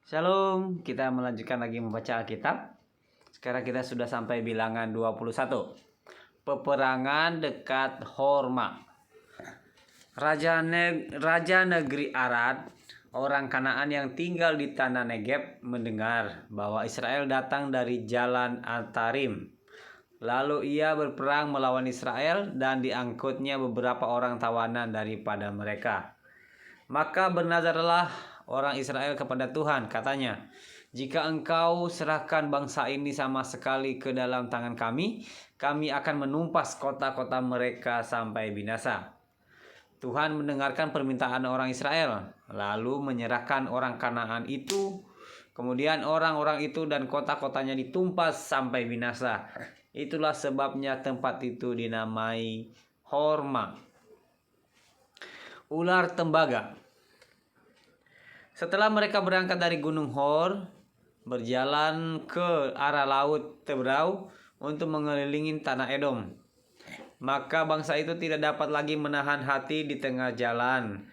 Shalom, kita melanjutkan lagi membaca Alkitab. Sekarang kita sudah sampai bilangan 21. Peperangan dekat Horma. Raja negeri Arad, orang Kanaan yang tinggal di tanah Negeb, mendengar bahwa Israel datang dari jalan Atarim. Lalu ia berperang melawan Israel dan diangkutnya beberapa orang tawanan daripada mereka. Maka bernazarlah orang Israel kepada Tuhan, katanya, "Jika engkau serahkan bangsa ini sama sekali ke dalam tangan kami akan menumpas kota-kota mereka sampai binasa." Tuhan mendengarkan permintaan orang Israel, lalu menyerahkan orang Kanaan itu. Kemudian orang-orang itu dan kota-kotanya ditumpas sampai binasa. Itulah sebabnya tempat itu dinamai Horma. Ular tembaga. Setelah mereka berangkat dari Gunung Hor, berjalan ke arah Laut Tebrau untuk mengelilingi tanah Edom, maka bangsa itu tidak dapat lagi menahan hati di tengah jalan.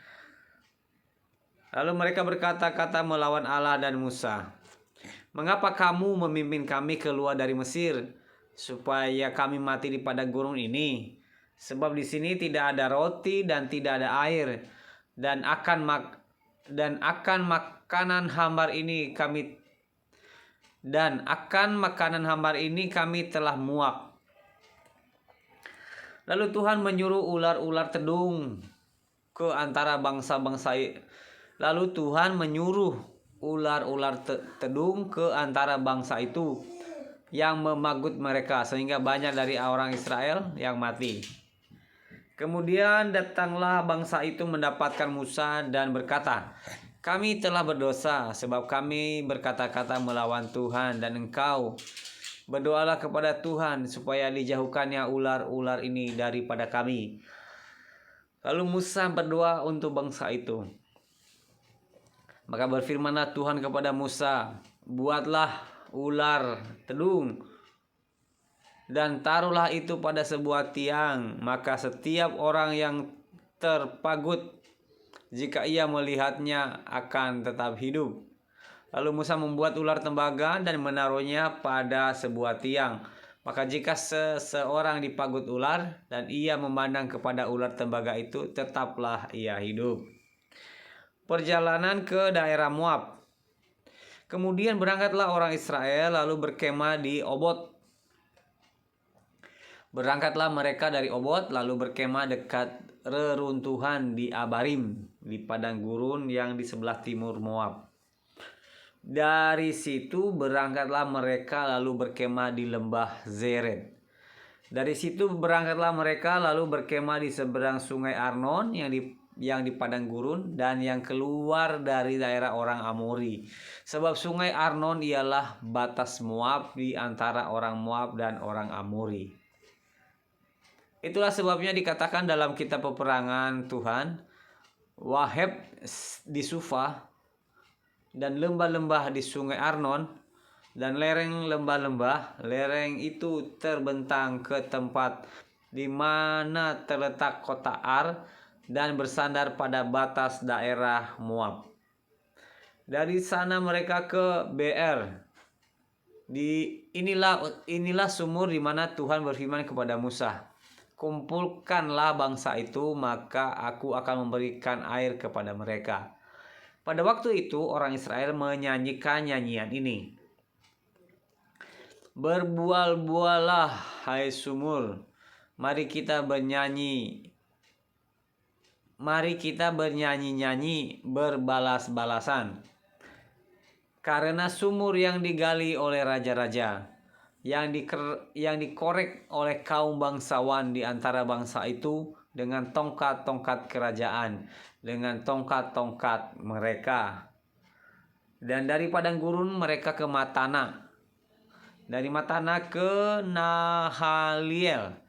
Lalu mereka berkata-kata melawan Allah dan Musa, "Mengapa kamu memimpin kami keluar dari Mesir, supaya kami mati di padang gurun ini? Sebab di sini tidak ada roti dan tidak ada air, dan akan makanan hambar ini kami telah muak." Lalu Tuhan menyuruh ular-ular tedung ke antara bangsa-bangsa. Tedung ke antara bangsa itu yang memagut mereka, sehingga banyak dari orang Israel yang mati. Kemudian datanglah bangsa itu mendapatkan Musa dan berkata, "Kami telah berdosa sebab kami berkata-kata melawan Tuhan dan engkau. Berdoalah kepada Tuhan supaya dijauhkannya ular-ular ini daripada kami." Lalu Musa berdoa untuk bangsa itu. Maka berfirmanlah Tuhan kepada Musa, "Buatlah ular tedung dan taruhlah itu pada sebuah tiang, maka setiap orang yang terpagut, jika ia melihatnya, akan tetap hidup." Lalu Musa membuat ular tembaga dan menaruhnya pada sebuah tiang. Maka jika seseorang dipagut ular dan ia memandang kepada ular tembaga itu, tetaplah ia hidup. Perjalanan ke daerah Moab. Kemudian berangkatlah orang Israel lalu berkemah di Obot. Berangkatlah mereka dari Obot lalu berkemah dekat reruntuhan di Abarim, di padang gurun yang di sebelah timur Moab. Dari situ berangkatlah mereka lalu berkemah di lembah Zered. Dari situ berangkatlah mereka lalu berkemah di seberang sungai Arnon yang di padang gurun dan yang keluar dari daerah orang Amori. Sebab sungai Arnon ialah batas Moab di antara orang Moab dan orang Amori. Itulah sebabnya dikatakan dalam kitab peperangan Tuhan, Waheb di Sufa dan lembah-lembah di sungai Arnon dan lereng lembah-lembah, lereng itu terbentang ke tempat di mana terletak kota Ar dan bersandar pada batas daerah Moab. Dari sana mereka ke Beer. Inilah sumur di mana Tuhan berfirman kepada Musa, "Kumpulkanlah bangsa itu, maka aku akan memberikan air kepada mereka." Pada waktu itu orang Israel menyanyikan nyanyian ini, "Berbual-bualah hai sumur, mari kita bernyanyi-nyanyi berbalas-balasan. Karena sumur yang digali oleh raja-raja, yang dikorek oleh kaum bangsawan di antara bangsa itu dengan tongkat-tongkat kerajaan, dengan tongkat-tongkat mereka. Dan dari padang gurun mereka ke Matana, dari Matana ke Nahaliel,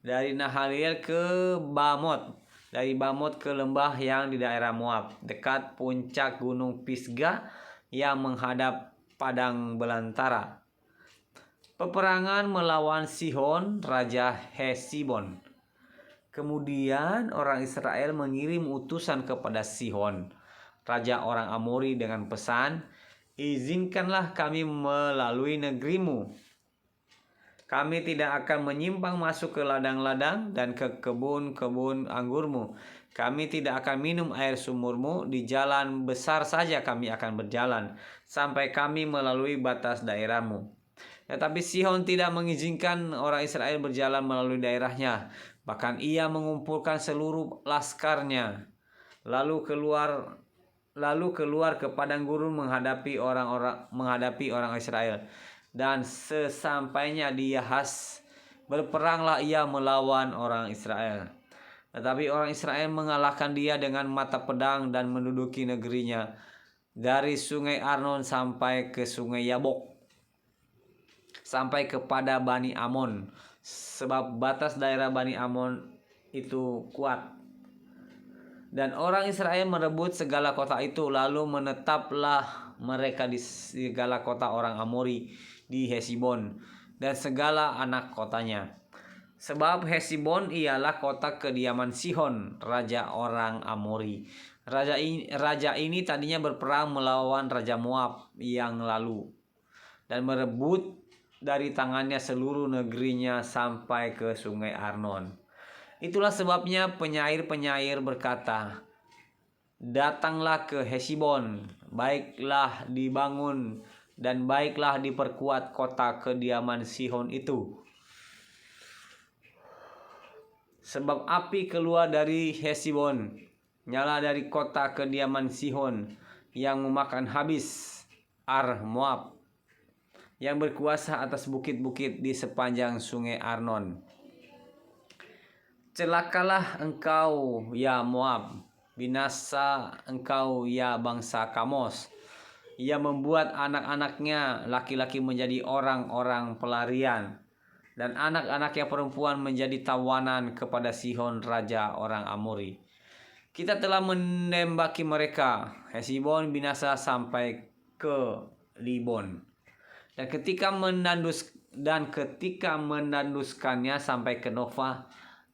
dari Nahaliel ke Bamot, dari Bamot ke lembah yang di daerah Moab, dekat puncak gunung Pisgah yang menghadap padang belantara. Peperangan melawan Sihon, raja Hesibon. Kemudian orang Israel mengirim utusan kepada Sihon, raja orang Amori, dengan pesan, izinkanlah kami melalui negerimu. Kami tidak akan menyimpang masuk ke ladang-ladang dan ke kebun-kebun anggurmu. Kami tidak akan minum air sumurmu. Di jalan besar saja kami akan berjalan, sampai kami melalui batas daerahmu. Tetapi Sihon tidak mengizinkan orang Israel berjalan melalui daerahnya. Bahkan ia mengumpulkan seluruh laskarnya, lalu keluar ke padang gurun menghadapi orang Israel. Dan sesampainya di Yahas, berperanglah ia melawan orang Israel. Tetapi orang Israel mengalahkan dia dengan mata pedang dan menduduki negerinya dari sungai Arnon sampai ke sungai Yabok, sampai kepada Bani Amon, sebab batas daerah Bani Amon itu kuat. Dan orang Israel merebut segala kota itu, lalu menetaplah mereka di segala kota orang Amori di Hesibon dan segala anak kotanya. Sebab Hesibon ialah kota kediaman Sihon, raja orang Amori. Raja ini tadinya berperang melawan Raja Moab yang lalu dan merebut dari tangannya seluruh negerinya sampai ke sungai Arnon. Itulah sebabnya penyair-penyair berkata, datanglah ke Hesibon, baiklah dibangun dan baiklah diperkuat kota kediaman Sihon itu. Sebab api keluar dari Hesibon, nyala dari kota kediaman Sihon, yang memakan habis Ar Moab, yang berkuasa atas bukit-bukit di sepanjang sungai Arnon. Celakalah engkau ya Moab, binasa engkau ya bangsa Kamos. Ia membuat anak-anaknya laki-laki menjadi orang-orang pelarian, dan anak-anaknya perempuan menjadi tawanan kepada Sihon, raja orang Amori. Kita telah menembaki mereka. Hesibon binasa sampai ke Libon, dan ketika menanduskannya sampai ke Nova,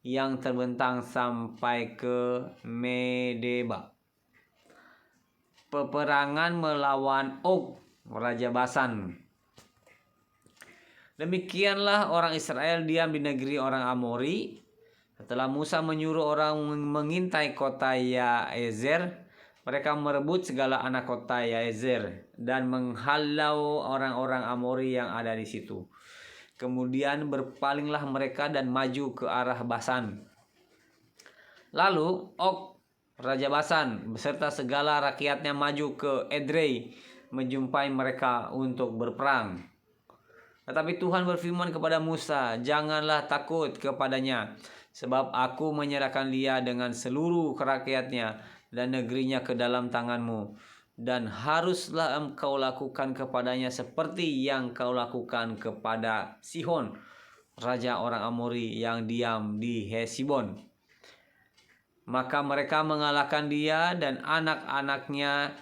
yang terbentang sampai ke Medeba. Peperangan melawan Og, raja Basan. Demikianlah orang Israel diam di negeri orang Amori. Setelah Musa menyuruh orang mengintai kota Yaezer, mereka merebut segala anak kota Yaezer dan menghalau orang-orang Amori yang ada di situ. Kemudian berpalinglah mereka dan maju ke arah Basan. Lalu Og, raja Basan, beserta segala rakyatnya maju ke Edrei menjumpai mereka untuk berperang. Tetapi Tuhan berfirman kepada Musa, janganlah takut kepadanya, sebab aku menyerahkan dia dengan seluruh rakyatnya dan negerinya ke dalam tanganmu. Dan haruslah engkau lakukan kepadanya seperti yang kau lakukan kepada Sihon, raja orang Amori yang diam di Hesibon. Maka mereka mengalahkan dia dan anak-anaknya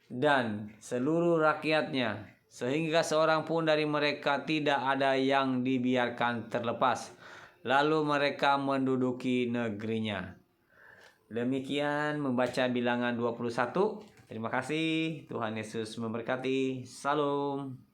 dan seluruh rakyatnya, sehingga seorang pun dari mereka tidak ada yang dibiarkan terlepas. Lalu mereka menduduki negerinya. Demikian membaca Bilangan 21. Terima kasih. Tuhan Yesus memberkati. Salam.